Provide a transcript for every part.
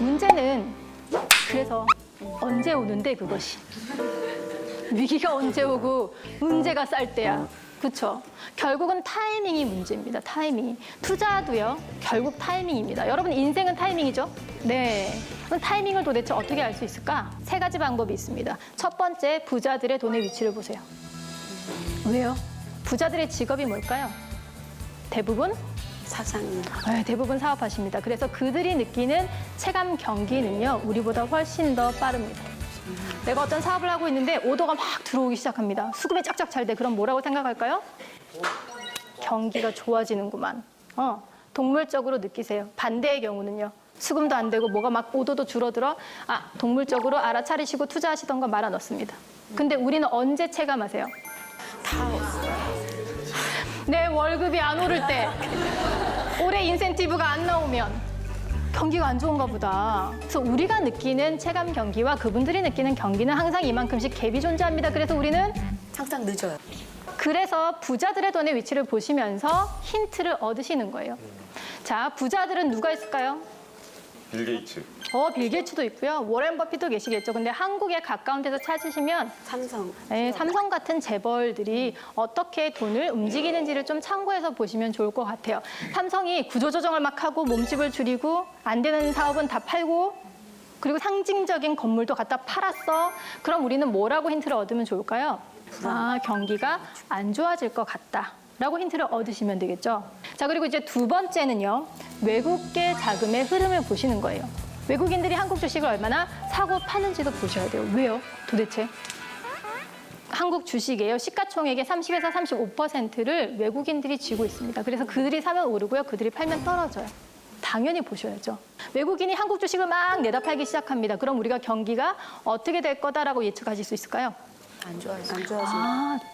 문제는 그래서 언제 오는데 그것이. 위기가 언제 오고 문제가 쌀 때야. 그렇죠? 결국은 타이밍이 문제입니다. 타이밍이. 투자도요. 결국 타이밍입니다. 여러분 인생은 타이밍이죠? 네. 그럼 타이밍을 도대체 어떻게 알 수 있을까? 세 가지 방법이 있습니다. 첫 번째, 부자들의 돈의 위치를 보세요. 왜요? 부자들의 직업이 뭘까요? 대부분? 사장님. 네, 대부분 사업하십니다. 그래서 그들이 느끼는 체감 경기는요, 우리보다 훨씬 더 빠릅니다. 내가 어떤 사업을 하고 있는데 오더가 막 들어오기 시작합니다. 수급이 쫙쫙 잘 돼. 그럼 뭐라고 생각할까요? 경기가 좋아지는구만. 동물적으로 느끼세요. 반대의 경우는요. 수금도 안 되고 뭐가 막 오더도 줄어들어. 동물적으로 알아차리시고 투자하시던 거 말아 넣습니다. 근데 우리는 언제 체감하세요? 다 없어요. 내 월급이 안 오를 때, 올해 인센티브가 안 나오면 경기가 안 좋은가 보다. 그래서 우리가 느끼는 체감 경기와 그분들이 느끼는 경기는 항상 이만큼씩 갭이 존재합니다. 그래서 우리는 항상 늦어요. 그래서 부자들의 돈의 위치를 보시면서 힌트를 얻으시는 거예요. 자, 부자들은 누가 있을까요? 빌 게이츠. 빌 게이츠도 있고요. 워렌 버핏도 계시겠죠. 근데 한국에 가까운 데서 찾으시면 삼성. 네, 삼성 같은 재벌들이 어떻게 돈을 움직이는지를 좀 참고해서 보시면 좋을 것 같아요. 삼성이 구조조정을 막 하고 몸집을 줄이고 안 되는 사업은 다 팔고 그리고 상징적인 건물도 갖다 팔았어. 그럼 우리는 뭐라고 힌트를 얻으면 좋을까요? 경기가 안 좋아질 것 같다. 라고 힌트를 얻으시면 되겠죠. 자, 그리고 이제 두 번째는요. 외국계 자금의 흐름을 보시는 거예요. 외국인들이 한국 주식을 얼마나 사고 파는지도 보셔야 돼요. 왜요? 도대체? 한국 주식이에요. 시가총액의 30에서 35%를 외국인들이 쥐고 있습니다. 그래서 그들이 사면 오르고요. 그들이 팔면 떨어져요. 당연히 보셔야죠. 외국인이 한국 주식을 막 내다 팔기 시작합니다. 그럼 우리가 경기가 어떻게 될 거다라고 예측하실 수 있을까요? 안 좋아지네.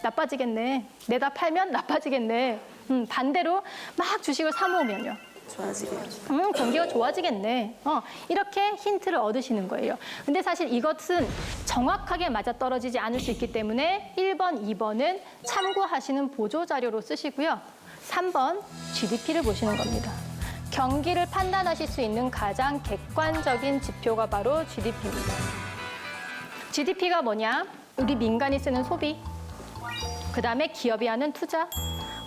나빠지겠네. 내다 팔면 나빠지겠네. 반대로 막 주식을 사 모으면요. 좋아지네요. 경기가 좋아지겠네. 이렇게 힌트를 얻으시는 거예요. 근데 사실 이것은 정확하게 맞아떨어지지 않을 수 있기 때문에 1번, 2번은 참고하시는 보조자료로 쓰시고요. 3번, GDP를 보시는 겁니다. 경기를 판단하실 수 있는 가장 객관적인 지표가 바로 GDP입니다. GDP가 뭐냐? 우리 민간이 쓰는 소비, 그다음에 기업이 하는 투자,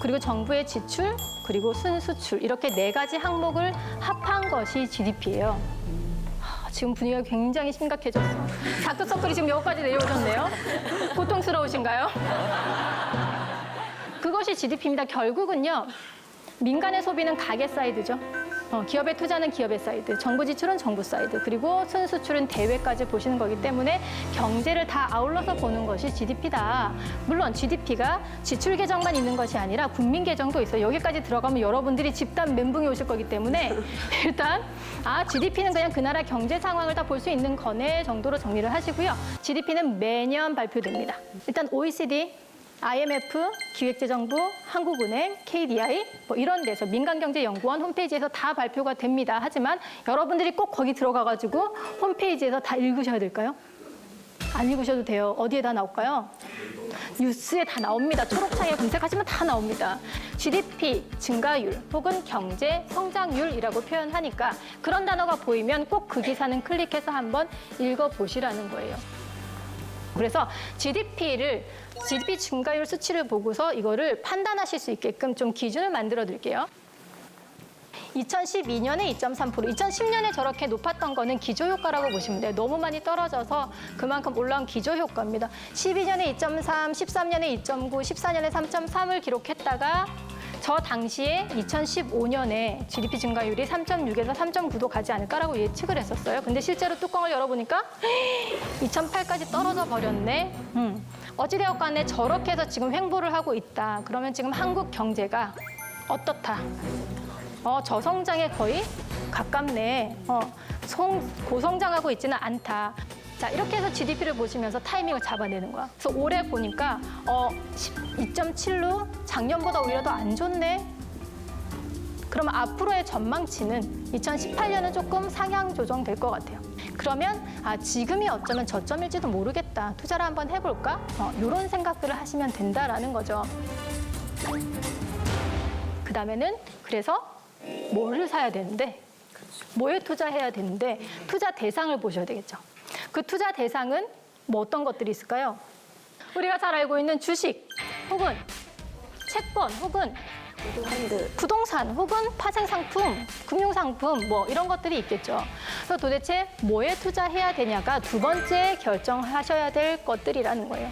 그리고 정부의 지출, 그리고 순수출 이렇게 네 가지 항목을 합한 것이 GDP예요. 지금 분위기가 굉장히 심각해졌어. 다크서클이 지금 여기까지 내려오셨네요. 고통스러우신가요? 그것이 GDP입니다. 결국은요. 민간의 소비는 가계 사이드죠. 기업의 투자는 기업의 사이드, 정부 지출은 정부 사이드, 그리고 순수출은 대외까지 보시는 거기 때문에 경제를 다 아울러서 보는 것이 GDP다. 물론 GDP가 지출 계정만 있는 것이 아니라 국민 계정도 있어요. 여기까지 들어가면 여러분들이 집단 멘붕이 오실 거기 때문에 일단 GDP는 그냥 그 나라 경제 상황을 다 볼 수 있는 거네 정도로 정리를 하시고요. GDP는 매년 발표됩니다. 일단 OECD, IMF, 기획재정부, 한국은행, KDI 이런 데서 민간경제연구원 홈페이지에서 다 발표가 됩니다. 하지만 여러분들이 꼭 거기 들어가가지고 홈페이지에서 다 읽으셔야 될까요? 안 읽으셔도 돼요. 어디에 다 나올까요? 뉴스에 다 나옵니다. 초록창에 검색하시면 다 나옵니다. GDP 증가율 혹은 경제 성장률이라고 표현하니까 그런 단어가 보이면 꼭 그 기사는 클릭해서 한번 읽어보시라는 거예요. 그래서 GDP 증가율 수치를 보고서 이거를 판단하실 수 있게끔 좀 기준을 만들어 드릴게요. 2012년에 2.3%, 2010년에 저렇게 높았던 거는 기조효과라고 보시면 돼요. 너무 많이 떨어져서 그만큼 올라온 기조효과입니다. 12년에 2.3, 13년에 2.9, 14년에 3.3을 기록했다가 저 당시에 2015년에 GDP 증가율이 3.6에서 3.9도 가지 않을까라고 예측을 했었어요. 근데 실제로 뚜껑을 열어보니까 2008까지 떨어져 버렸네. 어찌되었 간에 저렇게 해서 지금 횡보를 하고 있다. 그러면 지금 한국 경제가 어떻다? 저성장에 거의 가깝네. 고성장하고 있지는 않다. 자, 이렇게 해서 GDP를 보시면서 타이밍을 잡아내는 거야. 그래서 올해 보니까 2.7로 작년보다 오히려 더 안 좋네. 그러면 앞으로의 전망치는 2018년은 조금 상향 조정될 것 같아요. 그러면 지금이 어쩌면 저점일지도 모르겠다. 투자를 한번 해볼까? 이런 생각들을 하시면 된다라는 거죠. 그다음에는 그래서 뭐를 사야 되는데 뭐에 투자해야 되는데 투자 대상을 보셔야 되겠죠. 그 투자 대상은 뭐 어떤 것들이 있을까요? 우리가 잘 알고 있는 주식 혹은 채권 혹은 펀드. 부동산 혹은 파생상품, 금융상품 뭐 이런 것들이 있겠죠. 그래서 도대체 뭐에 투자해야 되냐가 두 번째 결정하셔야 될 것들이라는 거예요.